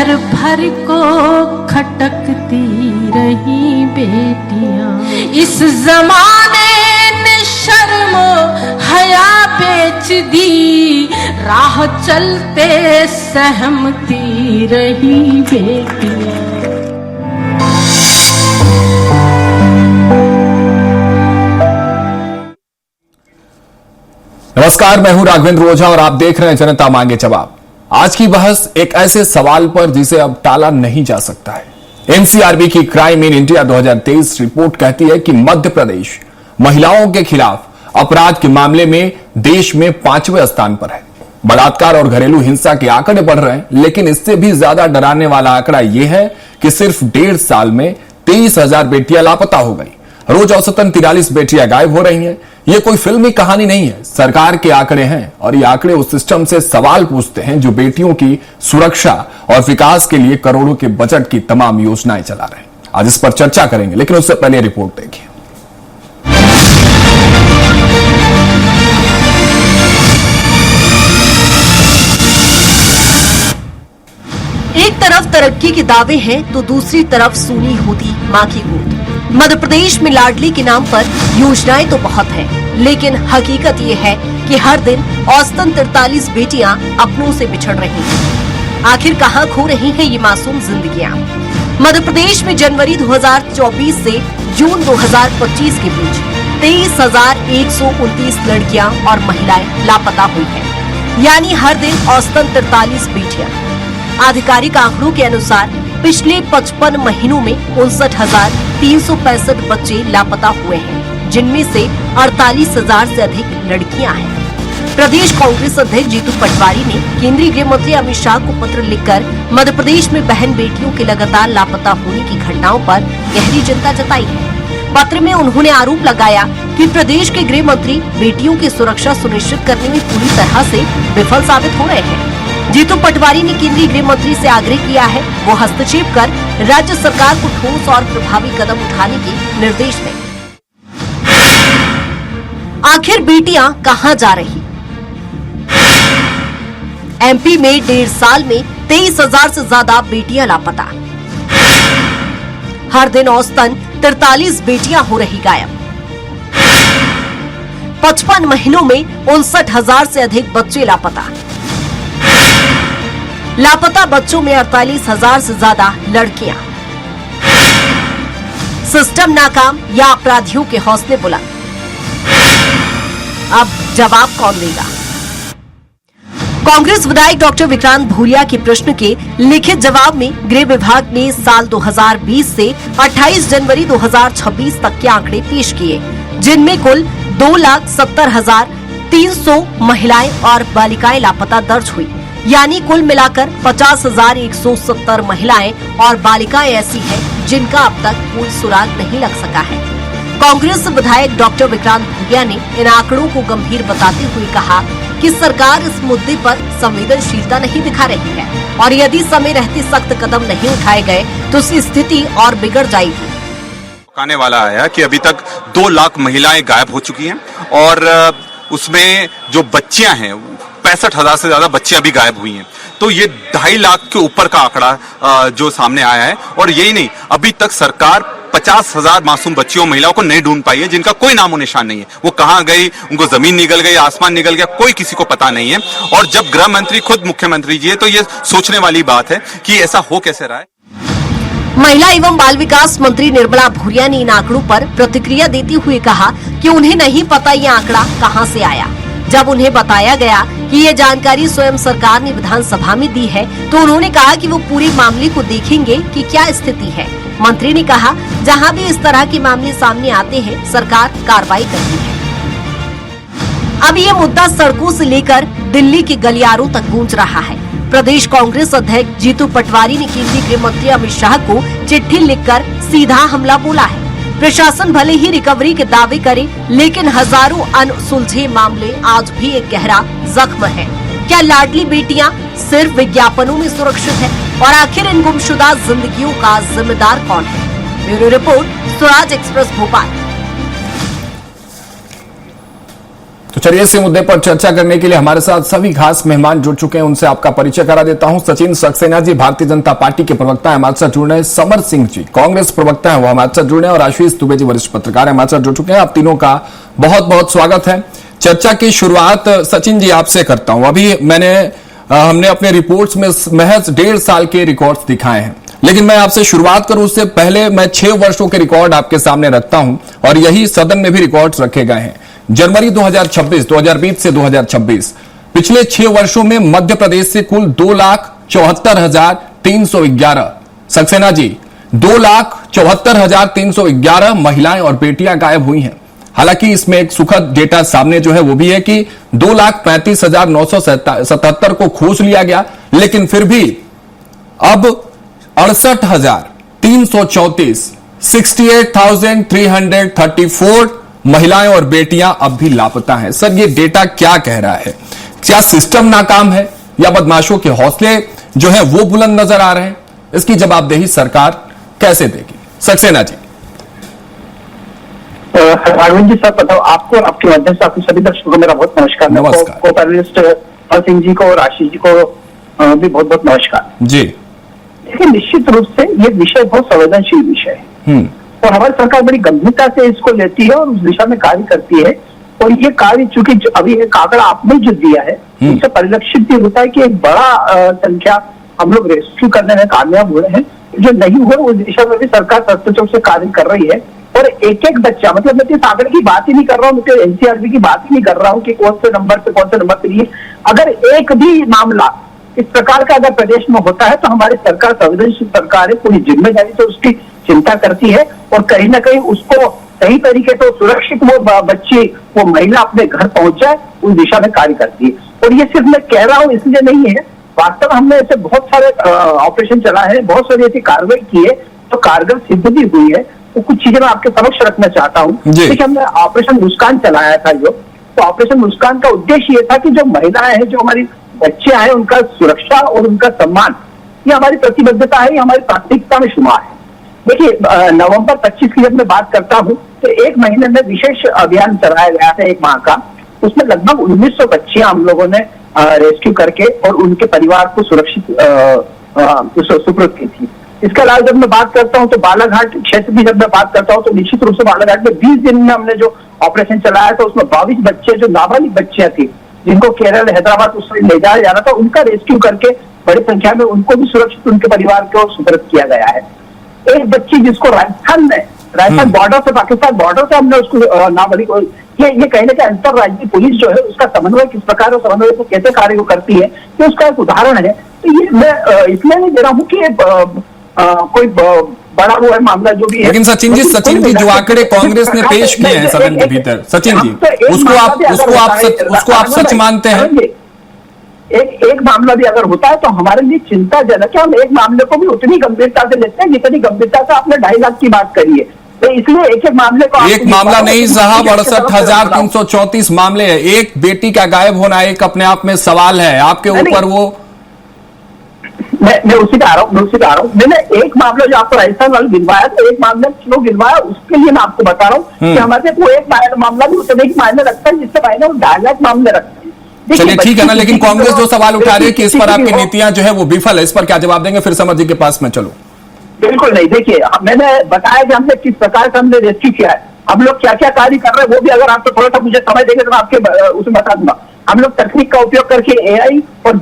घर भर को खटकती रही बेटियां। इस जमाने ने शर्मो हया बेच दी, राह चलते सहमती रही बेटियां। नमस्कार, मैं हूं राघवेंद्र ओझा और आप देख रहे हैं जनता मांगे जवाब। आज की बहस एक ऐसे सवाल पर जिसे अब टाला नहीं जा सकता है। एनसीआरबी की क्राइम इन इंडिया 2023 रिपोर्ट कहती है कि मध्य प्रदेश महिलाओं के खिलाफ अपराध के मामले में देश में 5वें स्थान पर है। बलात्कार और घरेलू हिंसा के आंकड़े बढ़ रहे हैं, लेकिन इससे भी ज्यादा डराने वाला आंकड़ा यह है कि सिर्फ 1.5 साल में 23,000 बेटियां लापता हो गई। रोज औसतन 43 बेटियां गायब हो रही हैं। यह कोई फिल्मी कहानी नहीं है, सरकार के आंकड़े हैं और ये आंकड़े उस सिस्टम से सवाल पूछते हैं जो बेटियों की सुरक्षा और विकास के लिए करोड़ों के बजट की तमाम योजनाएं चला रहे हैं। आज इस पर चर्चा करेंगे, लेकिन उससे पहले रिपोर्ट देखिए। एक तरफ तरक्की के दावे हैं तो दूसरी तरफ सूनी होती मां की गोद। मध्य प्रदेश में लाडली के नाम पर योजनाएं तो बहुत हैं, लेकिन हकीकत ये है कि हर दिन औसतन 43 बेटियां अपनों से बिछड़ रही हैं। आखिर कहां खो रही हैं ये मासूम जिंदगियां? मध्य प्रदेश में जनवरी 2024 से जून 2025 के बीच 23,129 लड़कियां और महिलाएं लापता हुई हैं, यानी हर दिन औसतन 43 बेटियां। आधिकारिक आंकड़ों के अनुसार पिछले 55 महीनों में 59,365 बच्चे लापता हुए हैं, जिनमें से 48,000 से अधिक लड़कियां हैं। प्रदेश कांग्रेस अध्यक्ष जीतू पटवारी ने केंद्रीय गृह मंत्री अमित शाह को पत्र लिखकर मध्य प्रदेश में बहन बेटियों के लगातार लापता होने की घटनाओं पर गहरी चिंता जताई है। पत्र में उन्होंने आरोप लगाया कि प्रदेश के गृह मंत्री बेटियों की सुरक्षा सुनिश्चित करने में पूरी तरह से विफल साबित हो रहे हैं। जीतू पटवारी ने केंद्रीय गृह मंत्री से आग्रह किया है वो हस्तक्षेप कर राज्य सरकार को ठोस और प्रभावी कदम उठाने के निर्देश दें। आखिर बेटियां कहां जा रही? एमपी में 1.5 साल में 23,000 से ज्यादा बेटियां लापता। हर दिन औसतन 43 बेटियां हो रही गायब। 55 महीनों में 59,000 से अधिक बच्चे लापता। लापता बच्चों में 48,000 से ज्यादा लड़कियां। सिस्टम नाकाम या अपराधियों के हौसले बुलंद? अब जवाब कौन देगा? कांग्रेस विधायक डॉक्टर विक्रांत भूरिया के प्रश्न के लिखित जवाब में गृह विभाग ने साल 2020 से 28 जनवरी 2026 तक के आंकड़े पेश किए, जिनमें कुल 2,70,300 महिलाएं और बालिकाएं लापता दर्ज हुई, यानी कुल मिलाकर 50,170 महिलाएं और बालिकाएं ऐसी हैं जिनका अब तक कोई सुराग नहीं लग सका है। कांग्रेस विधायक डॉक्टर विक्रांत भूरिया ने इन आंकड़ों को गंभीर बताते हुए कहा कि सरकार इस मुद्दे पर संवेदनशीलता नहीं दिखा रही है और यदि समय रहते सख्त कदम नहीं उठाए गए तो स्थिति और बिगड़ जाएगी। आने वाला आया कि अभी तक 2 लाख महिलाएं गायब हो चुकी हैं और उसमें जो बच्चियां हैं 65,000 से ज्यादा बच्चियां भी गायब हुई हैं। तो ये 2.5 लाख के ऊपर का आंकड़ा जो सामने आया है। और यही नहीं, अभी तक सरकार 50,000 मासूम बच्चियों महिलाओं को नहीं ढूंढ पाई है, जिनका कोई नामो निशान नहीं है। वो कहां गई, उनको जमीन निगल गई, आसमान निगल गया, कोई किसी को पता नहीं है। और जब गृह मंत्री खुद मुख्यमंत्री जी है तो ये सोचने वाली बात है कि ऐसा हो कैसे रहा है। महिला एवं बाल विकास मंत्री निर्मला भूरिया ने इन आंकड़ों पर प्रतिक्रिया देते हुए कहा कि उन्हें नहीं पता ये आंकड़ा कहां से आया। जब उन्हें बताया गया कि ये जानकारी स्वयं सरकार ने विधानसभा में दी है तो उन्होंने कहा कि वो पूरे मामले को देखेंगे कि क्या स्थिति है। मंत्री ने कहा, जहां भी इस तरह के मामले सामने आते हैं सरकार कार्रवाई करती है। अब ये मुद्दा सड़कों से लेकर दिल्ली के गलियारों तक गूंज रहा है। प्रदेश कांग्रेस अध्यक्ष जीतू पटवारी ने केंद्रीय गृह मंत्री अमित शाह को चिट्ठी लिखकर सीधा हमला बोला है। प्रशासन भले ही रिकवरी के दावे करे, लेकिन हजारों अनसुलझे मामले आज भी एक गहरा जख्म है। क्या लाडली बेटियां सिर्फ विज्ञापनों में सुरक्षित है? और आखिर इन गुमशुदा जिंदगियों का जिम्मेदार कौन है? Bureau report, Swaraj express Bhopal. तो चलिए इसी मुद्दे पर चर्चा करने के लिए हमारे साथ सभी खास मेहमान जुड़ चुके हैं, उनसे आपका परिचय करा देता हूं। सचिन सक्सेना जी भारतीय जनता पार्टी के प्रवक्ता है, हमारे साथ जुड़ रहे हैं। समर सिंह जी कांग्रेस प्रवक्ता है, वो हमारे साथ जुड़ रहे हैं। और आशीष दुबे जी वरिष्ठ पत्रकार है, हमारे साथ जुड़ चुके हैं। आप तीनों का बहुत बहुत स्वागत है। चर्चा की शुरुआत सचिन जी आपसे करता हूं। अभी हमने अपने रिपोर्ट्स में महज 1.5 साल के रिकॉर्ड्स दिखाए हैं, लेकिन मैं आपसे शुरुआत करूं उससे पहले मैं 6 वर्षों के रिकॉर्ड आपके सामने रखता हूं और यही सदन में भी रिकॉर्ड्स रखे गए हैं। जनवरी 2026, 2020 से 2026 पिछले 6 वर्षों में मध्य प्रदेश से कुल 2,74,311 सक्सेना जी 2,74,311 महिलाएं और बेटियां गायब हुई हैं। हालांकि इसमें एक सुखद डेटा सामने जो है वो भी है कि 2,35,977 को खोज लिया गया, लेकिन फिर भी अब 68,334 68,334 महिलाएं और बेटियां अब भी लापता हैं। सर ये डेटा क्या कह रहा है? क्या सिस्टम नाकाम है या बदमाशों के हौसले जो है वो बुलंद नजर आ रहे हैं? इसकी जवाबदेही सरकार कैसे देगी? सक्सेना जी। अरविंद जी साहब बताओ, आपको आपके माध्यम से आपके सभी दर्शकों को मेरा बहुत नमस्कार। नमस्कार। को पैनलिस्ट सिंह जी को और आशीष जी को भी बहुत बहुत नमस्कार जी। देखिए, निश्चित रूप से ये विषय बहुत संवेदनशील विषय है और हमारी सरकार बड़ी गंभीरता से इसको लेती है और उस दिशा में कार्य करती है। और ये कार्य चूंकि अभी एक आंकड़ा आपने जो दिया है उससे परिलक्षित भी होता है कि एक बड़ा संख्या हम लोग रेस्क्यू करने में कामयाब हुए हैं। जो नहीं हुए उस दिशा में भी सरकार सख्त से कार्य कर रही है। और एक एक बच्चा, मतलब मैं इस आंकड़े की बात ही नहीं कर रहा हूँ, मैं एनसीआरबी की बात ही नहीं कर रहा हूँ कि कौन से नंबर पे लिए, अगर एक भी मामला इस प्रकार का अगर प्रदेश में होता है तो हमारी सरकार संवेदनशील सरकार है, पूरी जिम्मेदारी से उसकी चिंता करती है और कहीं ना कहीं उसको सही तरीके से सुरक्षित वो बच्ची, वो महिला अपने घर पहुंच जाए उस दिशा में कार्य करती है। और ये सिर्फ मैं कह रहा हूँ इसलिए नहीं है, वास्तव में हमने ऐसे बहुत सारे ऑपरेशन चला है, बहुत सारी ऐसी कार्रवाई की है तो कारगर सिद्ध भी हुई है। तो कुछ चीजें मैं आपके समक्ष रखना चाहता हूँ। देखिए, हमने ऑपरेशन मुस्कान चलाया था तो ऑपरेशन मुस्कान का उद्देश्य ये था कि जो महिलाएं हैं, जो हमारी बच्चे हैं, उनका सुरक्षा और उनका सम्मान, ये हमारी प्रतिबद्धता है, ये हमारी प्राथमिकता में शुमार है। देखिए, नवंबर 25 की जब मैं बात करता हूँ तो एक महीने में विशेष अभियान चलाया गया था, 1 माह का। उसमें लगभग 1900 बच्चियां हम लोगों ने रेस्क्यू करके और उनके परिवार को सुरक्षित सुपुर्द की थी। इसके अलावा जब मैं बात करता हूं तो बालाघाट क्षेत्र की जब मैं बात करता हूं तो निश्चित रूप से बालाघाट में 20 दिन में हमने जो ऑपरेशन चलाया था उसमें 22 बच्चे जो नाबालिग बच्चियां थी जिनको केरल, हैदराबाद उस ले जाया जाना था, उनका रेस्क्यू करके बड़ी संख्या में उनको भी सुरक्षित उनके परिवार को सुपुर्द किया गया है। एक बच्ची जिसको राजस्थान बॉर्डर से, पाकिस्तान बॉर्डर से हमने उसको नाबालिग, ये कहने का अंतरराज्यीय पुलिस जो है उसका समन्वय किस प्रकार समन्वय को कैसे कार्य को करती है, तो उसका एक उदाहरण है। तो ये मैं इसलिए नहीं दे रहा हूँ कि कोई बड़ा वो है मामला जो भी है। लेकिन सचिन जी जो आंकड़े कांग्रेस ने पेश किए हैं सदन के भीतर, सचिन जी उसको आप सच मानते हैं? एक मामला भी अगर होता है तो हमारे लिए चिंताजनक है। हम एक मामले को भी उतनी गंभीरता से लेते हैं जितनी गंभीरता से आपने 2.5 लाख की बात करी है। तो इसलिए एक मामले को, एक मामला नहीं साहब, 68,334 मामले हैं। एक बेटी का गायब होना एक अपने आप में सवाल है आपके ऊपर। वो मैं उसी का आ रहा हूँ। मैंने एक मामला जो आपको राजस्थान वाले गिनवाया तो एक मामला क्यों गिनवाया उसके लिए मैं आपको बता रहा हूँ कि हमारे वो एक मामला भी उतने ही मायने रखता है जिससे मायने 2.5 लाख मामले रखते हैं। चलिए ठीक है ना, लेकिन कांग्रेस जो सवाल उठा रही है कि इस पर आपकी नीतियां जो है वो विफल है, इस पर क्या जवाब देंगे? फिर समर जी के पास में चलो। बिल्कुल नहीं, देखिए मैंने बताया कि हमने किस प्रकार से हमने रेस्क्यू किया है, हम लोग क्या क्या कार्य कर रहे हैं, वो भी अगर आपको थोड़ा सा मुझे समय देंगे तो मैं आपके उसमें बता दूंगा। हम लोग तकनीक का उपयोग करके AI और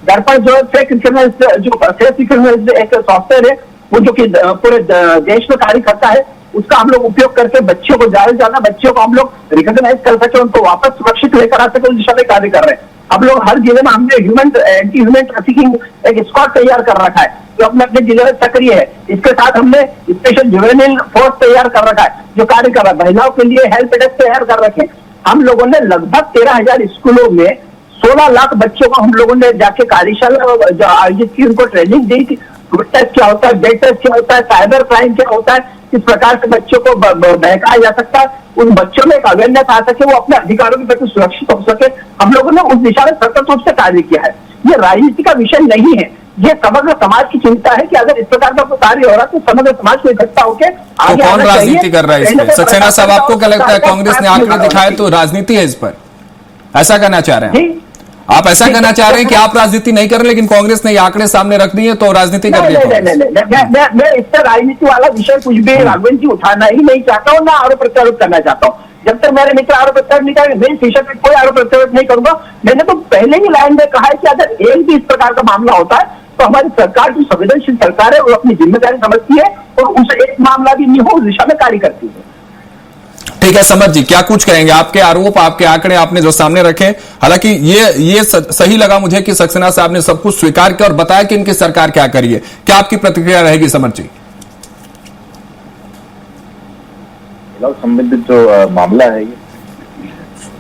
दर्पण जो फेक क्रिमिनल्स, जो फेक क्रिमिनल्स एक सॉफ्टवेयर है वो जो कि पूरे देश में कार्य करता है, उसका हम लोग उपयोग करके बच्चों को ज्यादा बच्चों को हम लोग रिकॉग्नाइज कर सके, उनको वापस सुरक्षित लेकर आ सके, उस दिशा में कार्य कर रहे हैं। हम लोग हर जिले में हमने एंटी ह्यूमन ट्रैफिकिंग एक स्क्वाड तैयार कर रखा है जो अपने जिले में सक्रिय है। इसके साथ हमने स्पेशल जुवेनिल फोर्स तैयार कर रखा है जो कार्य कर रहा है। महिलाओं के लिए हेल्प डेस्क तैयार कर रखे। हम लोगों ने लगभग 13,000 स्कूलों में 16 लाख बच्चों को हम लोगों ने जाके कार्यशाला आयोजित की, उनको ट्रेनिंग दी कि गुड टेस्ट क्या होता है, बेड टेस्ट क्या होता है, साइबर क्राइम क्या होता है, किस प्रकार से बच्चों को बहकाया जा सकता है, उन बच्चों में एक अवेयरनेस आ सके, वो अपने अधिकारों के प्रति सुरक्षित हो सके। हम लोगों ने उस दिशा में सतत रूप से कार्य किया है। ये राजनीति का विषय नहीं है, ये समग्र समाज की चिंता है कि अगर इस प्रकार का कार्य हो रहा है तो समग्र समाज को इकट्ठा होकर आगे कौन राजनीति कर रहा है इसमें? सक्सेना साहब, आपको क्या लगता है? कांग्रेस ने आंकड़े दिखाए तो राजनीति है इस पर? ऐसा कहना चाह रहे हैं जी आप ऐसा कहना चाह रहे हैं कि आप राजनीति नहीं कर रहे, लेकिन कांग्रेस ने ये आंकड़े सामने रख दिए तो राजनीति कर दिया। मैं इससे राजनीति वाला विषय कुछ भी राघवन जी उठाना ही नहीं चाहता हूँ, ना आरोप प्रत्यारोप करना चाहता हूँ। जब तक मेरे मित्र आरोप प्रत्यारोप नहीं करेंगे, मैं इस विषय पर कोई आरोप प्रत्यारोप नहीं करूंगा। मैंने तो पहले ही लाइन में कहा है कि अगर एक भी इस प्रकार का मामला होता है तो हमारी सरकार जो संवेदनशील सरकार है वो अपनी जिम्मेदारी समझती है और उस एक मामला भी नहीं हो उस दिशा में कार्य करती है। ठीक है, समझ जी क्या कुछ कहेंगे? आपके आरोप, आपके आंकड़े आपने जो सामने रखे, हालांकि ये सही लगा मुझे कि सक्सेना साहब ने सब कुछ स्वीकार किया और बताया कि इनकी सरकार क्या करी है। क्या आपकी प्रतिक्रिया रहेगी समर जी? संबंधित जो मामला है ये,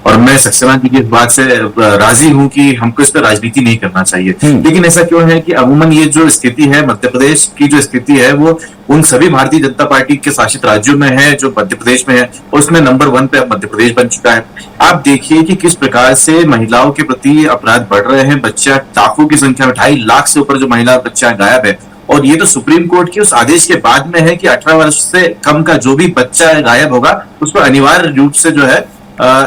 और मैं सक्सेना जी की इस बात से राजी हूं कि हमको इस पर राजनीति नहीं करना चाहिए। लेकिन ऐसा क्यों है कि अमूमन ये जो स्थिति है मध्य प्रदेश की, जो स्थिति है वो उन सभी भारतीय जनता पार्टी के शासित राज्यों में है जो मध्य प्रदेश में है, और उसमें नंबर 1 पे मध्य प्रदेश बन चुका है। आप देखिए कि किस प्रकार से महिलाओं के प्रति अपराध बढ़ रहे हैं। बच्चा लाखों की संख्या में 2.5 लाख से ऊपर जो महिला बच्चा गायब है, और ये तो सुप्रीम कोर्ट के उस आदेश के बाद में है कि 18 वर्ष से कम का जो भी बच्चा गायब होगा उस पर अनिवार्य रूप से जो है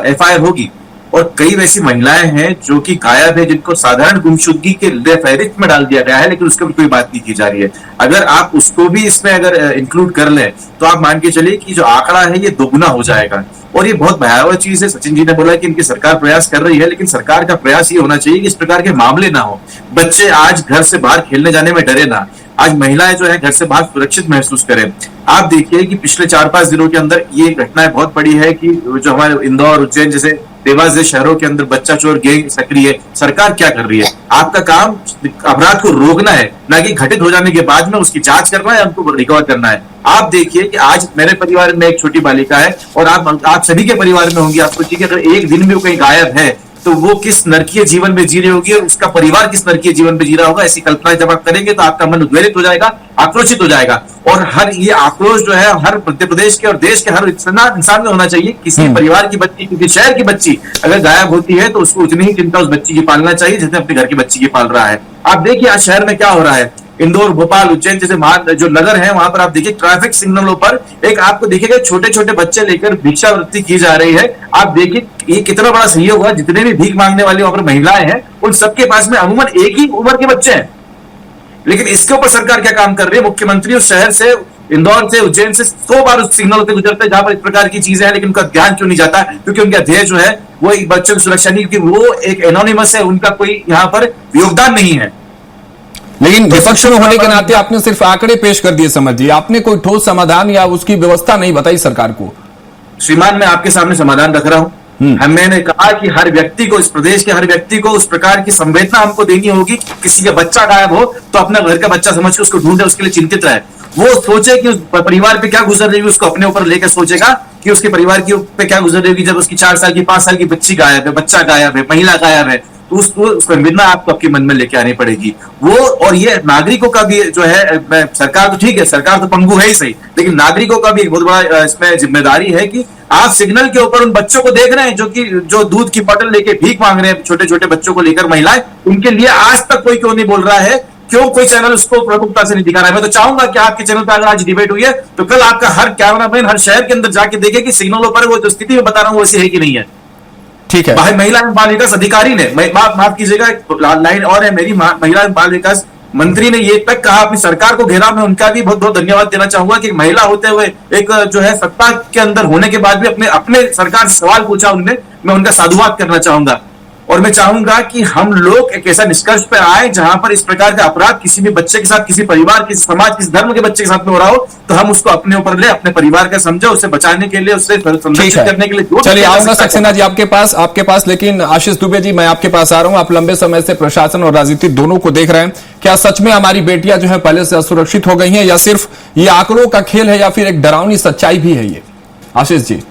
FIR होगी। और कई वैसी महिलाएं हैं जो कि गायब है, जिनको साधारण गुमशुदगी के फहरिस्त में डाल दिया गया है, लेकिन उसके ऊपर कोई बात नहीं की जा रही है। अगर आप उसको भी इसमें अगर इंक्लूड कर लें तो आप मान के चलिए कि जो आंकड़ा है ये दोगुना हो जाएगा, और ये बहुत भयावह चीज है। सचिन जी ने बोला कि इनकी सरकार प्रयास कर रही है, लेकिन सरकार का प्रयास ये होना चाहिए कि इस प्रकार के मामले ना हो। बच्चे आज घर से बाहर खेलने जाने में डरे ना, आज महिलाएं जो है घर से बाहर सुरक्षित महसूस करें। आप देखिए कि पिछले 4-5 दिनों के अंदर ये घटनाएं बहुत बड़ी है कि जो हमारे इंदौर, उज्जैन जैसे देवास जैसे शहरों के अंदर बच्चा चोर गैंग सक्रिय है। सरकार क्या कर रही है? आपका काम अपराध को रोकना है, ना कि घटित हो जाने के बाद में उसकी जांच करना है, उनको रिकवर करना है। आप देखिए कि आज मेरे परिवार में एक छोटी बालिका है, और आप सभी के परिवार में होंगी। आप सोचिए कि अगर एक दिन भी वो कहीं गायब है तो वो किस नरकीय जीवन में जी रही होगी, और उसका परिवार किस नरकीय जीवन में जी रहा होगा। ऐसी कल्पना जब आप करेंगे तो आपका मन उद्वेलित हो जाएगा, आक्रोशित हो जाएगा। और हर ये आक्रोश जो है हर मध्य प्रदेश के और देश के हर इंसान में होना चाहिए। किसी परिवार की बच्ची, किसी शहर की बच्ची अगर गायब होती है तो उसको उतनी ही चिंता उस बच्ची की पालना चाहिए जितने अपने घर की बच्ची की पाल रहा है। आप देखिए आज शहर में क्या हो रहा है। इंदौर, भोपाल, उज्जैन जैसे जो नगर है वहां पर आप देखिए ट्रैफिक सिग्नलों पर एक आपको दिखेगा छोटे छोटे बच्चे लेकर भिक्षावृत्ति की जा रही है। आप देखिए ये कितना बड़ा सहयोग हुआ। जितने भी भीख मांगने वाली वहां पर महिलाएं हैं उन सबके पास में अमूमन एक ही उम्र के बच्चे हैं। लेकिन इसके ऊपर सरकार क्या काम कर रही है? मुख्यमंत्री उस शहर से, इंदौर से, उज्जैन से 100 बार उस सिग्नल पे गुजरते हैं जहां पर इस प्रकार की चीजें हैं, लेकिन उनका ध्यान क्यों नहीं जाता? क्योंकि उनका ध्येय जो है वो एक बच्चों की सुरक्षा नहीं, क्योंकि वो एक एनोनिमस है, उनका कोई यहाँ पर योगदान नहीं है। लेकिन विपक्ष में होने के नाते आपने सिर्फ आंकड़े पेश कर दिए समझ जी, आपने कोई ठोस समाधान या उसकी व्यवस्था नहीं बताई सरकार को। श्रीमान, मैं आपके सामने समाधान रख रहा हूं। मैंने कहा कि हर व्यक्ति को, इस प्रदेश के हर व्यक्ति को उस प्रकार की संवेदना हमको देनी होगी। किसी का बच्चा गायब हो तो अपना घर का बच्चा समझ के उसको ढूंढे, उसके लिए चिंतित रहे। वो सोचे कि उस परिवार पे क्या गुजर रही है, उसको अपने ऊपर लेकर सोचेगा कि उसके परिवार की पे क्या गुजर रही है जब उसकी 4 साल की, 5 साल की बच्ची गायब है, बच्चा गायब है, महिला गायब है। तो उसको संवेदना आपको आपके मन में लेके आनी पड़ेगी। वो और ये नागरिकों का भी जो है, सरकार तो ठीक है, सरकार तो पंगु है ही सही, लेकिन नागरिकों का भी एक बहुत बड़ा इसमें जिम्मेदारी है कि आप सिग्नल के ऊपर उन बच्चों को देख रहे हैं जो दूध की बोतल लेके भीख मांग रहे हैं, छोटे छोटे बच्चों को लेकर महिलाएं, उनके लिए आज तक कोई क्यों नहीं बोल रहा है? क्यों कोई चैनल उसको प्रमुखता से नहीं दिखा रहा है? मैं तो चाहूंगा कि आपके चैनल पर अगर आज डिबेट हुई है तो कल आपका हर कैमरामैन हर शहर के अंदर जाके देखे कि सिग्नलों पर वो जो स्थिति में बता रहा हूं वैसी है कि नहीं है। ठीक है। महिला एवं बाल विकास अधिकारी ने, माफ कीजिएगा, लाइन और है मेरी, महिला एवं बाल विकास मंत्री ने ये तक कहा अपनी सरकार को घेरा। मैं उनका भी बहुत बहुत धन्यवाद देना चाहूंगा कि महिला होते हुए एक जो है सत्ता के अंदर होने के बाद भी अपने सरकार से सवाल पूछा उन्होंने। मैं उनका साधुवाद करना चाहूंगा। और मैं चाहूंगा कि हम लोग एक ऐसा निष्कर्ष पर आए जहां पर इस प्रकार का अपराध किसी भी बच्चे के साथ, किसी परिवार, किसी समाज, किसी धर्म के बच्चे के साथ में हो रहा हो तो हम उसको अपने ऊपर ले, अपने परिवार का समझे, उसे बचाने के लिए, उससे संरक्षित करने के लिए। चलिए आऊंगा सक्सेना जी आपके पास, लेकिन आशीष दुबे जी मैं आपके पास आ रहा हूं। आप लंबे समय से प्रशासन और राजनीति दोनों को देख रहे हैं। क्या सच में हमारी बेटियां जो है पहले से असुरक्षित हो गई हैं, या सिर्फ ये आंकड़ों का खेल है, या फिर एक डरावनी सच्चाई भी है ये? आशीष जी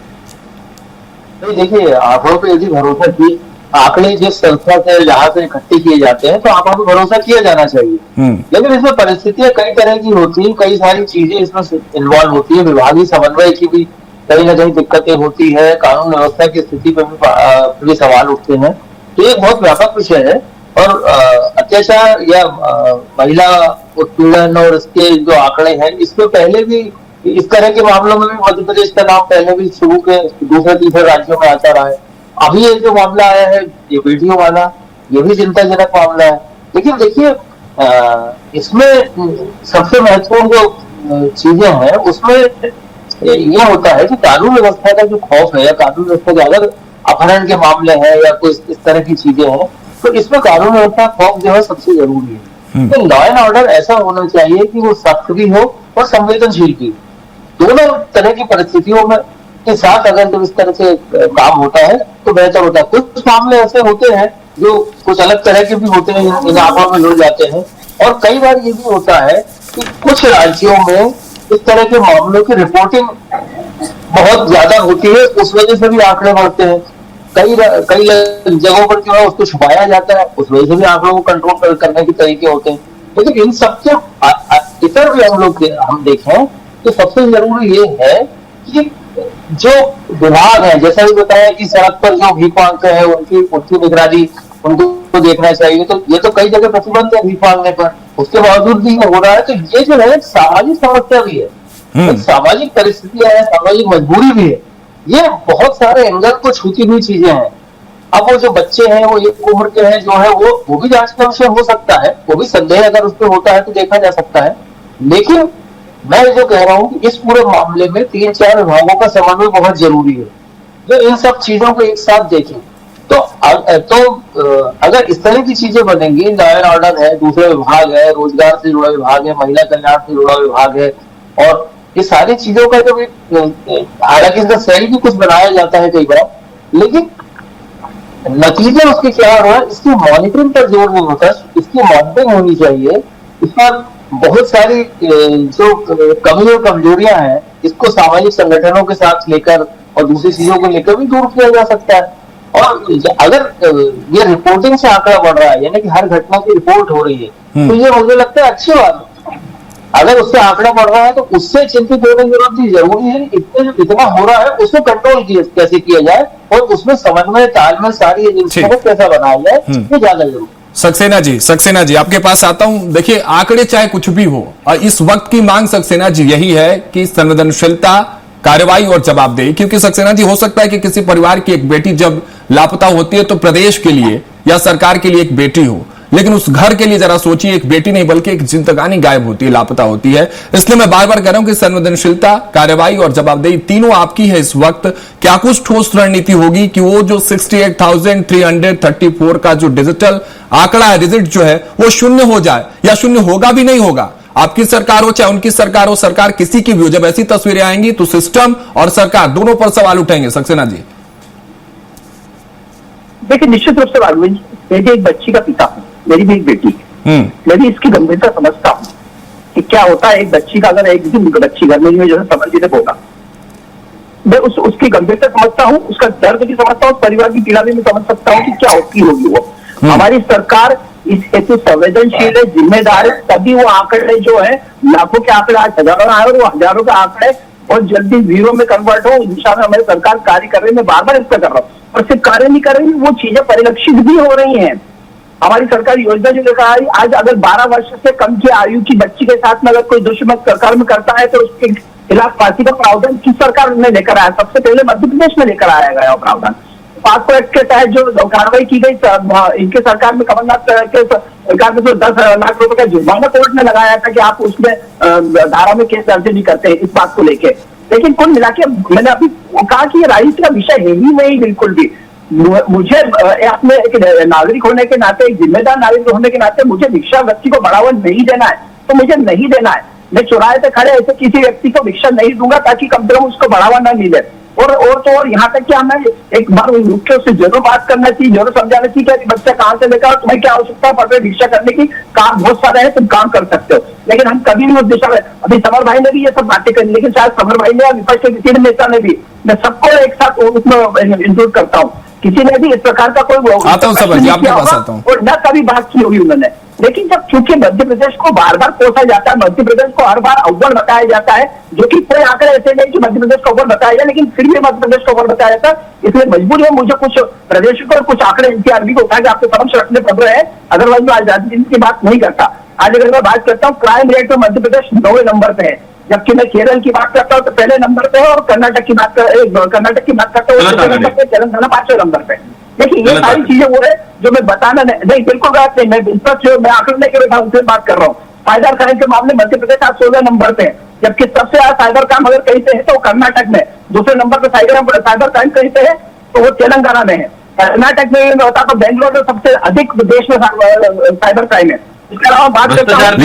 देखिए, आंकड़ों पर यदि भरोसा की, आंकड़े जिस संस्था से जहां से इकट्ठे किए जाते हैं तो आंकड़ों पर भरोसा किया जाना चाहिए। लेकिन इसमें परिस्थितियां कई तरह की होती हैं, कई सारी चीजें इसमें इन्वॉल्व होती है। विभागीय समन्वय की भी कहीं ना कहीं दिक्कतें होती है, कानून व्यवस्था की स्थिति पर भी सवाल उठते हैं। तो ये बहुत व्यापक विषय है। और अत्याचार या महिला उत्पीड़न और इसके जो आंकड़े हैं, इसके पहले भी इस तरह के मामलों में भी मध्य प्रदेश का नाम पहले भी शुरू के दूसरे तीसरे राज्यों में आता रहा है। अभी ये जो मामला आया है ये वीडियो वाला, ये भी चिंताजनक मामला है। लेकिन देखिए इसमें सबसे महत्वपूर्ण जो चीजें हैं उसमें ये होता है कि कानून व्यवस्था का जो खौफ है या कानून व्यवस्था के अगर अपहरण के मामले हैं या कोई इस तरह की चीजें हैं तो इसमें कानून व्यवस्था खौफ जो है सबसे जरूरी है। तो लॉ एंड ऑर्डर ऐसा होना चाहिए कि वो सख्त भी हो और संवेदनशील भी। दोनों तरह की परिस्थितियों में के साथ अगर जब इस तरह से काम होता है तो बेहतर होता है। कुछ मामले ऐसे होते हैं जो कुछ अलग तरह के भी होते हैं, इन आंखों में लुढ़ जाते हैं। और कई बार ये भी होता है कि कुछ राज्यों में इस तरह के मामलों की रिपोर्टिंग बहुत ज्यादा होती है, उस वजह से भी आंकड़े बढ़ते हैं। कई जगहों पर जो है उसको छुपाया जाता है, उस वजह से भी आंकड़ों को कंट्रोल करने के तरीके होते हैं। लेकिन इन सबसे इतर भी हम देखें तो सबसे जरूरी ये है कि जो विभाग है, जैसा भी बताया कि सड़क पर जो भीख मांगते हैं उनकी निगरानी उनको देखना चाहिए। तो ये तो कई जगह प्रतिबंध है भीख मांगने पर, उसके बावजूद भी हो रहा है। तो ये जो है एक सामाजिक समस्या भी है, एक सामाजिक परिस्थितियां है, सामाजिक मजबूरी भी है। ये बहुत सारे एंगल को छूती हुई चीजें हैं। अब वो जो बच्चे हैं वो एक उम्र के हैं जो है वो भी जांच का विषय हो सकता है, वो भी संदेह अगर उस पर होता है तो देखा जा सकता है। लेकिन मैं जो कह रहा हूं कि इस पूरे मामले में 3-4 विभागों का समन्वय बहुत जरूरी है, जो इन सब चीजों को एक साथ देखें। तो अगर इस तरह की चीजें बनेंगी, लॉ एंड ऑर्डर है, दूसरे विभाग है, रोजगार से जुड़ा विभाग है, महिला कल्याण से जुड़ा विभाग है, और ये सारी चीजों का जब हालांकि इसका सेल भी कुछ बनाया जाता है कई बार, लेकिन नतीजे उसके क्या हो रहा है इसकी मॉनिटरिंग पर जोर नहीं होता। इसकी मॉनिटरिंग होनी चाहिए। इस पर बहुत सारी जो कमी और कमजोरियां हैं इसको सामाजिक संगठनों के साथ लेकर और दूसरी चीजों को लेकर भी दूर किया जा सकता है। और अगर ये रिपोर्टिंग से आंकड़ा बढ़ रहा है, यानी कि हर घटना की रिपोर्ट हो रही है, तो ये मुझे लगता है अच्छी बात है। अगर उससे आंकड़ा बढ़ रहा है तो उससे चिंतित होने की जरूरत नहीं, जरूरी है इतना हो रहा है उसको कंट्रोल कैसे किया जाए और उसमें समन्वय तालमेल सारी एजेंसियों को कैसा बनाया जाए, ये ज्यादा जरूरी। सक्सेना जी आपके पास आता हूं। देखिए आंकड़े चाहे कुछ भी हो, और इस वक्त की मांग सक्सेना जी यही है कि संवेदनशीलता, कार्रवाई और जवाबदेही। क्योंकि सक्सेना जी हो सकता है कि किसी परिवार की एक बेटी जब लापता होती है तो प्रदेश के लिए या सरकार के लिए एक बेटी हो, लेकिन उस घर के लिए जरा सोचिए, एक बेटी नहीं बल्कि एक जिंदगानी गायब होती है, लापता होती है। इसलिए मैं बार बार कह रहा हूं कि संवेदनशीलता, कार्रवाई और जवाबदेही तीनों आपकी है। इस वक्त क्या कुछ ठोस रणनीति होगी कि वो जो 68,334 का जो डिजिटल आंकड़ा है, रिजल्ट जो है वो शून्य हो जाए, या शून्य होगा भी नहीं होगा? आपकी सरकार हो चाहे उनकी सरकार हो, सरकार किसी की भी हो, जब ऐसी तस्वीरें आएंगी तो सिस्टम और सरकार दोनों पर सवाल उठेंगे। सक्सेना जी देखिए, निश्चित रूप से मैं भी एक बच्ची का पिता हूँ, मेरी भी एक बेटी है। मैं भी इसकी गंभीरता समझता हूँ कि क्या होता है एक बच्ची का, अगर एक दिन बच्ची घर में जो है समझ जी ने बोला, मैं उसकी गंभीरता समझता हूँ, उसका दर्द भी समझता हूँ, परिवार की पीड़ा भी मैं समझ सकता हूँ कि क्या होती होगी वो। हमारी सरकार इस हेतु संवेदनशील है, जिम्मेदार है, तभी वो आंकड़े जो है लाखों के आंकड़े आज हजारों आए और वो हजारों के आंकड़े और जल्दी जीरो में कन्वर्ट हो, इस दिशा में हमारी सरकार कार्य कर रही है। मैं बार बार इस पर कर रहा हूँ, और सिर्फ कार्य नहीं कर रही, वो चीजें परिलक्षित भी हो रही हैं। हमारी सरकार योजना जो लेकर आई, आज अगर 12 वर्ष से कम की आयु की बच्ची के साथ में अगर कोई दुष्कर्म सरकार में करता है तो उसके खिलाफ फांसी का प्रावधान किस सरकार ने लेकर आया? सबसे पहले मध्य प्रदेश में लेकर आया गया प्रावधान। पास्को एक्ट के तहत जो कार्रवाई की गई इनके सरकार में, कमलनाथ के सरकार में, तो 10 लाख रुपए का जुर्माना कोर्ट ने लगाया था कि आप उसमें धारा में केस दर्ज नहीं करते इस बात को लेके। लेकिन कुल मिला के मैंने अभी कहा कि ये राजनीति का विषय है ही नहीं बिल्कुल भी। मुझे अपने एक नागरिक होने के नाते, एक जिम्मेदार नागरिक होने के नाते मुझे भिक्षा व्यक्ति को बढ़ावा नहीं देना है तो मुझे नहीं देना है। मैं चौराहे पे खड़े ऐसे किसी व्यक्ति को भिक्षा नहीं दूंगा ताकि कम से कम उसको बढ़ावा ना मिले। और यहाँ तक कि हमें एक बार मुख्य से जरूर बात करना चाहिए, जरूर समझाना चाहिए कि बच्चा कहाँ से लेकर तुम्हें क्या आवश्यकता पड़ रही है भिक्षा करने की, काम बहुत सारे हैं, तुम काम कर सकते हो। लेकिन हम कभी भी उस दिशा में, अभी समर भाई ने भी ये सब बातें करी, लेकिन शायद समर भाई ने या विपक्ष के किसी नेता ने भी, मैं सबको एक साथ उसमें इंक्लूड करता हूँ, किसी ने भी इस प्रकार का कोई आता हूं समझ, आपके पास आता हूं, और न कभी बात की होगी उन्होंने। लेकिन जब चूंकि मध्य प्रदेश को बार बार कोसा जाता है, मध्य प्रदेश को हर बार अव्वल बताया जाता है, जो कि कोई आंकड़े ऐसे नहीं कि मध्य प्रदेश को अव्वल बताया जाए, लेकिन फिर भी मध्य प्रदेश को अव्वल बताया जाता है। इसलिए मजबूरी है मुझे कुछ प्रदेश को और कुछ आंकड़े एनसीआरबी को उठा के आपके समक्ष रखने पड़ रहे हैं, अदरवाइज मैं आज राजनीति की बात नहीं करता। आज अगर मैं बात करता हूँ क्राइम रेट में मध्य प्रदेश 9वें नंबर पे है, जबकि मैं केरल की बात करता हूँ तो पहले नंबर पे है, और कर्नाटक की बात करता हूँ तेलंगाना 5वें नंबर पे। देखिए ये सारी चीजें वो है जो मैं बताना नहीं, बिल्कुल बात नहीं, मैं इस पर मैं आंकड़े के हिसाब से बात कर रहा हूँ। साइबर क्राइम के मामले मध्य प्रदेश आज 16 नंबर पे है, जबकि सबसे ज्यादा साइबर क्राइम अगर कहीं पे है तो कर्नाटक में, दूसरे नंबर पे साइबर क्राइम कहीं पे है तो वो तेलंगाना में है। कर्नाटक में होता तो बेंगलोर में सबसे अधिक देश में साइबर क्राइम है। इसके अलावा बात करता हूं,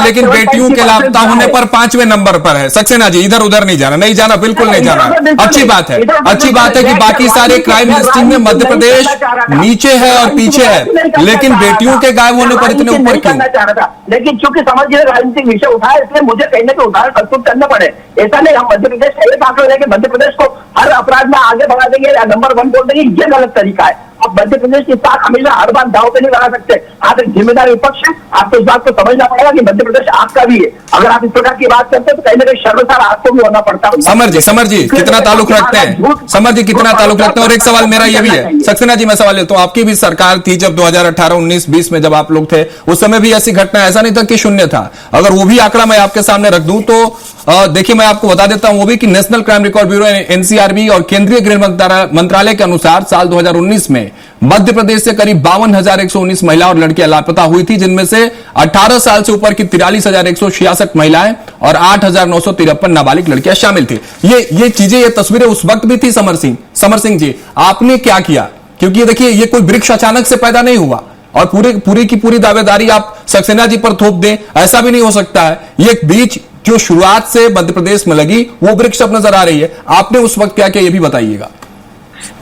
लेकिन बेटियों के लापता होने पर 5वें नंबर पर है। सक्सेना जी इधर उधर नहीं जाना, बिल्कुल नहीं जाना। अच्छी बात है कि बाकी सारे क्राइम लिस्टिंग में मध्य प्रदेश नीचे है और पीछे है, लेकिन बेटियों के गायब होने पर इतने ऊपर क्यों? लेकिन चूंकि समझिए राजनीतिक विषय उठाया, इसलिए मुझे कहीं ना कहीं उदाहरण प्रस्तुत करना पड़े। ऐसा नहीं हम मध्य प्रदेश का एक आंकड़ा लेके मध्य प्रदेश को हर अपराध में आगे बढ़ा देंगे या नंबर 1 बोल देंगे, ये गलत तरीका है। आप मध्य प्रदेश की साथ हमेशा हर बात दाव पे नहीं लगा सकते। आप एक जिम्मेदार विपक्ष है, आपको इस बात को समझना पड़ेगा कि मध्य प्रदेश आपका भी है। अगर आप इस प्रकार की बात करते हैं तो कहीं ना कहीं शर्मसार आपको भी होना पड़ता है। समर जी कितना ताल्लुक रखते हैं? और एक सवाल मेरा ये भी है सक्सेना जी, मैं सवाल लेता हूं, आपकी भी सरकार थी जब 2018, 19, 20 में जब आप लोग थे, उस समय भी ऐसी घटना, ऐसा नहीं था कि शून्य था। अगर वो भी आंकड़ा मैं आपके सामने रख दूं तो देखिए मैं आपको बता देता हूं वो भी कि national crime record bureau NCRB और केंद्रीय गृह मंत्रालय के अनुसार साल 2019 में मध्य प्रदेश से करीब 52,119 महिला और लड़कियां लापता हुई थी, जिनमें से 18 साल से ऊपर की 43,166 महिलाएं और 8,953 नाबालिग लड़कियां शामिल थी। ये चीजें, ये तस्वीरें उस वक्त भी थी। समर सिंह जी आपने क्या किया? क्योंकि देखिए ये कोई वृक्ष अचानक से पैदा नहीं हुआ और पूरी की पूरी दावेदारी आप सक्सेना जी पर थोप दें, ऐसा भी नहीं हो सकता है। ये बीज जो शुरुआत से मध्य प्रदेश में लगी वो वृक्ष अब नजर आ रही है। आपने उस वक्त क्या किया ये भी बताइएगा।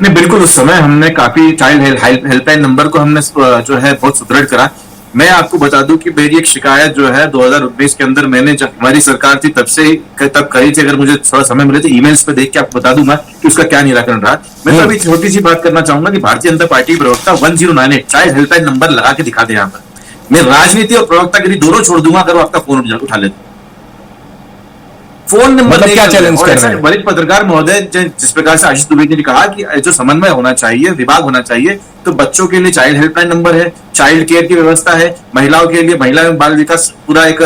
नहीं, बिल्कुल उस समय हमने काफी चाइल्ड हेल्पलाइन नंबर को हमने जो है बहुत सुदृढ़ करा। मैं आपको बता दूं कि मेरी एक शिकायत जो है 2019 के अंदर मैंने जब हमारी सरकार थी तब करी थी। अगर मुझे थोड़ा समय मिले तो ईमेल्स पे देख के आपको बता दूंगा कि उसका क्या निराकरण रहा। मैं तो अभी छोटी सी बात करना चाहूंगा कि भारतीय जनता पार्टी प्रवक्ता 1098 चाइल्ड हेल्पलाइन नंबर लगा के दिखा दे। यहाँ पर मैं राजनीति और प्रवक्तागिरी दोनों छोड़ दूंगा अगर वो आपका फोन उठा ले। फोन नंबर क्या चैलेंज कर रहे हैं? वरिष्ठ पत्रकार महोदय जिस प्रकार से आशीष द्विवेदी ने कहा कि जो समन्वय होना चाहिए, विभाग होना चाहिए, तो बच्चों के लिए चाइल्ड हेल्पलाइन नंबर है, चाइल्ड केयर की व्यवस्था है, महिलाओं के लिए महिला एवं बाल विकास पूरा एक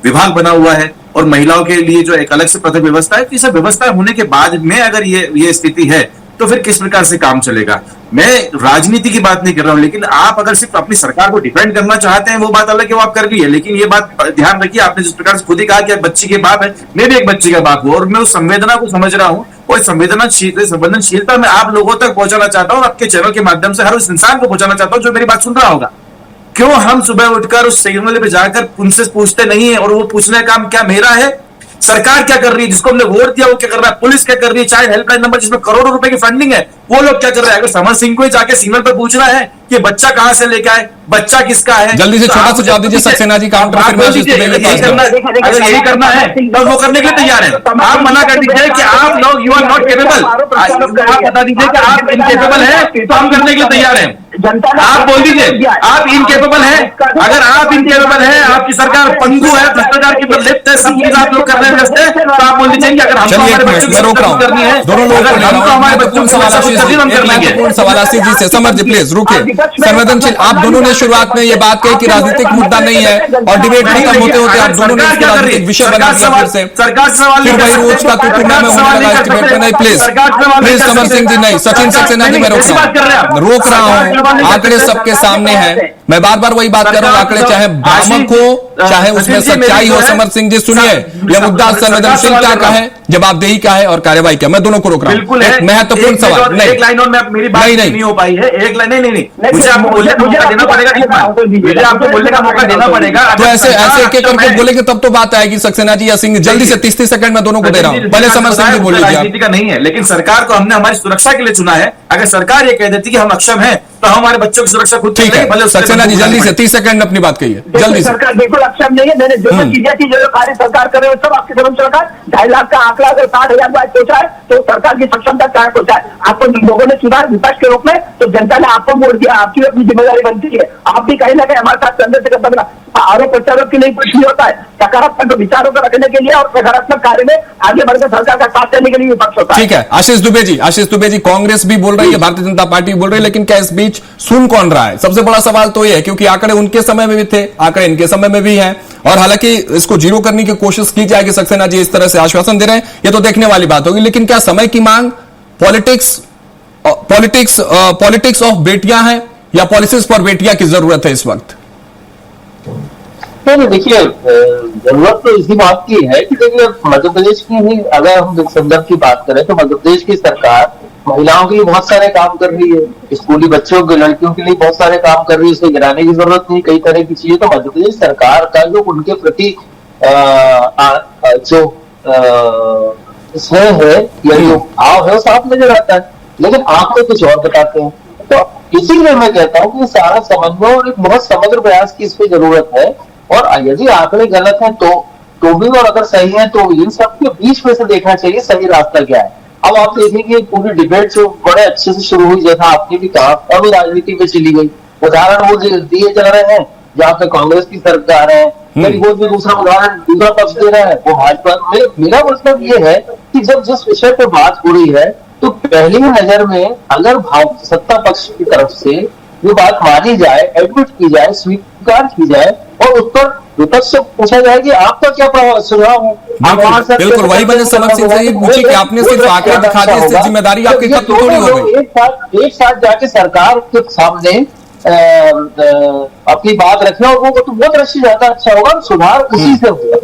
विभाग बना हुआ है, और महिलाओं के लिए जो एक अलग से पृथक व्यवस्था है। तो ये सब व्यवस्था होने के बाद में अगर ये स्थिति है तो फिर किस प्रकार से काम चलेगा? मैं राजनीति की बात नहीं कर रहा हूं, लेकिन आप अगर सिर्फ अपनी सरकार को डिफेंड करना चाहते हैं वो बात अलग है, वो आप कर लिए। लेकिन ये बात ध्यान रखिए, आपने जिस प्रकार से खुद ही कहा कि आप बच्ची के बाप है, मैं भी एक बच्ची का बाप हूं और मैं उस संवेदना को समझ रहा हूं, और संवेदनशीलता मैं आप लोगों तक पहुंचाना चाहता हूं, आपके चैनल के माध्यम से हर उस इंसान को पहुंचाना चाहता हूं जो मेरी बात सुन रहा होगा। क्यों हम सुबह उठकर उस सिग्नल पे जाकर उनसे पूछते नहीं है? और वो पूछने का काम क्या मेरा है? सरकार क्या कर रही है? जिसको हमने वोट दिया वो क्या कर रहा है? पुलिस क्या कर रही है? चाइल्ड हेल्पलाइन नंबर जिसमें करोड़ों रुपए की फंडिंग है, वो लोग क्या कर रहे हैं? अगर समर सिंह को ही जाके सिग्नल पर पूछना है कि बच्चा कहां से लेके आए, बच्चा किसका है, जल्दी से छोटा सा जवाब दीजिए सक्सेना जी। काउंटर अगर यही करना है तो वो करने के लिए तैयार है। आप मना कर दीजिए कि आप लोग यू आर नॉट केपेबल, आप बता दीजिए कि आप इनकेपेबल है तो हम करने के लिए तैयार हैं। आप बोल दीजिए आप इनकेपेबल है। अगर आप इनकेपेबल है, आपकी सरकार पंगु है, भ्रष्टाचार की लिप्त है, सब चीज आप लोग कर रहे हैं, तो आप बोल दीजिए कि अगर हमको हमारे बच्चों की सुरक्षा करनी है, हमको हमारे बच्चों की सवाल आशीष जी से। समर जी प्लीज रुकिए। संवेदनशील, आप दोनों ने शुरुआत में ये बात कही कि राजनीतिक मुद्दा नहीं है और डिबेट खत्म होते होते आप दोनों ने इसको राजनीतिक विषय बना दिया फिर से। फिर वही रोज का तुतुना में होने लगा इस डिबेट में। नहीं प्लीज समर सिंह जी नहीं, सचिन सक्सेना जी मैं रोक रहा हूं। आंकड़े सबके सामने हैं, मैं बार बार वही बात कर रहा हूं। आंकड़े चाहे भ्रामक हो चाहे उसमें सच्चाई हो, समर सिंह जी सुनिए, यह मुद्दा संवेदनशीलता का है, जवाबदेही का है और कार्यवाही का। मैं दोनों को रोक रहा हूं। एक महत्वपूर्ण सवाल। एक लाइन और मेरी बात नहीं हो पाई है। एक लाइन नहीं, मुझे आपको बोलने का मौका देना पड़ेगा। मुझे आपको बोलने का मौका देना पड़ेगा। तो ऐसे एक एक करके बोलेंगे तब तो बात आएगी। सक्सेना जी या सिंह, जल्दी से 30 सेकंड में दोनों को दे रहा हूं। पहले समर सिंह जी बोल लीजिए। राजनीति का नहीं है, लेकिन सरकार को हमने हमारी सुरक्षा के लिए चुना है। अगर सरकार ये कह देती कि हम अक्षम है तो हम हमारे बच्चों की सुरक्षा खुद ठीक है। सक्सेना जी जल्दी से 30 सेकंड अपनी बात कहिए जल्दी से। सरकार बिल्कुल अक्षम नहीं है। मैंने जो चीजें थी, जो कार्य सरकार कर रहे हो सब आपकी समझ सरकार 2.5 लाख का आंकड़ा अगर 60,000 बार पहुंचा है तो सरकार की सक्षमता क्या पहुंचा है? आपको लोगों ने चुना विपक्ष के रूप में, तो जनता ने आपको वोट दिया, आपकी अपनी जिम्मेदारी बनती है। आप भी कहीं ना कहीं हमारे साथ संघर्ष करना आरोप प्रत्यारोप के लिए कुछ नहीं होता है, सकारात्मक विचारों को रखने के लिए और सकारात्मक कार्य में आगे बढ़कर सरकार का साथ देने के लिए विपक्ष होता है। ठीक है, आशीष दुबे जी, कांग्रेस भी बोल रही है, भारतीय जनता पार्टी बोल रही है, लेकिन क्या इस बीच सुन कौन रहा है? सबसे बड़ा सवाल तो यह है, क्योंकि आंकड़े उनके समय में भी थे, आंकड़े इनके समय में भी हैं, और हालांकि इसको जीरो करने की कोशिश की जाएगी, सक्सेना जी इस तरह से आश्वासन दे रहे हैं, ये तो देखने वाली बात होगी। लेकिन क्या समय की मांग पॉलिटिक्स ऑफ बेटियां हैं या पॉलिसीज पर बेटियां की जरूरत है इस वक्त? नहीं, देखिए जरूरत तो इसी बात की है कि देखिए मध्य प्रदेश की ही अगर हम संदर्भ की बात करें तो मध्य प्रदेश की सरकार महिलाओं के लिए बहुत सारे काम कर रही है, स्कूली बच्चों के लड़कियों के लिए बहुत सारे काम कर रही है, उसे गिराने की जरूरत नहीं, कई तरह की चीजें। तो मध्य प्रदेश सरकार का जो उनके प्रति जो स्नेह है या जो भाव है वो साफ नजर आता है, लेकिन आंकड़े कुछ और बताते हैं। तो इसीलिए मैं कहता हूँ कि सारा समन्वय और एक बहुत समग्र प्रयास की इस पे जरूरत है, और यदि आंकड़े गलत हैं तो भी, और अगर सही है तो इन सब के बीच में से देखना चाहिए सही रास्ता क्या है। अब आप देखेंगे पूरी डिबेट जो बड़े अच्छे से शुरू हुई, जैसा आपने भी कहा, अभी राजनीति में चली गई। उदाहरण वो दिए जा रहे हैं जहाँ पे कांग्रेस की सरकार है, वो भी दूसरा उदाहरण दूसरा पक्ष दे रहा है वो भाजपा। मेरा मतलब ये है कि जब जिस विषय पर बात हो रही है तो पहली नजर में अगर सत्ता पक्ष की तरफ से ये बात मानी जाए, एडमिट की जाए, स्वीकार की जाए, और उस पर विपक्ष से पूछा जाए कि आपका क्या सुझाव है। बिल्कुल वही मैंने समर सिंह से पूछी कि आपने सिर्फ आंकड़े दिखा दिए, इससे जिम्मेदारी आपकी खत्म थोड़ी हो गई। एक साथ जाके सरकार के सामने अपनी बात रखें और वो तो बहुत रशी ज्यादा अच्छा होगा, सुधार उसी से होगा।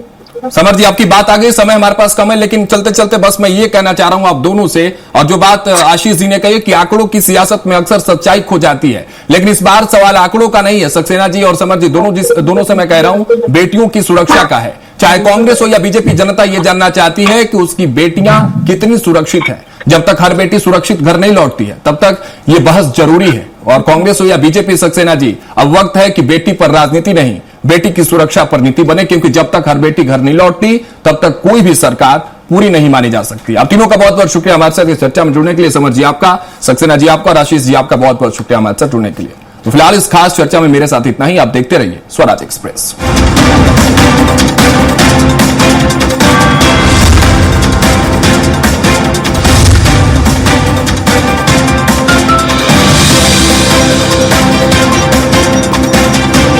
समर जी आपकी बात आ गई, समय हमारे पास कम है, लेकिन चलते चलते बस मैं ये कहना चाह रहा हूं आप दोनों से, और जो बात आशीष जी ने कही कि आंकड़ों की सियासत में अक्सर सच्चाई खो जाती है, लेकिन इस बार सवाल आंकड़ों का नहीं है। सक्सेना जी और समर जी दोनों से मैं कह रहा हूं बेटियों की सुरक्षा का है। चाहे कांग्रेस हो या बीजेपी, जनता ये जानना चाहती है कि उसकी बेटियां कितनी सुरक्षित हैं। जब तक हर बेटी सुरक्षित घर नहीं लौटती है तब तक ये बहस जरूरी है। और कांग्रेस हो या बीजेपी, सक्सेना जी, अब वक्त है कि बेटी पर राजनीति नहीं, बेटी की सुरक्षा पर नीति बने, क्योंकि जब तक हर बेटी घर नहीं लौटती तब तक कोई भी सरकार पूरी नहीं मानी जा सकती। आप तीनों का बहुत बहुत शुक्रिया हमारे साथ इस चर्चा में जुड़ने के लिए। समर जी आपका, सक्सेना जी आपका और आशीष जी आपका बहुत बहुत शुक्रिया हमारे साथ जुड़ने के लिए। तो फिलहाल इस खास चर्चा में मेरे साथ इतना ही। आप देखते रहिए स्वराज एक्सप्रेस।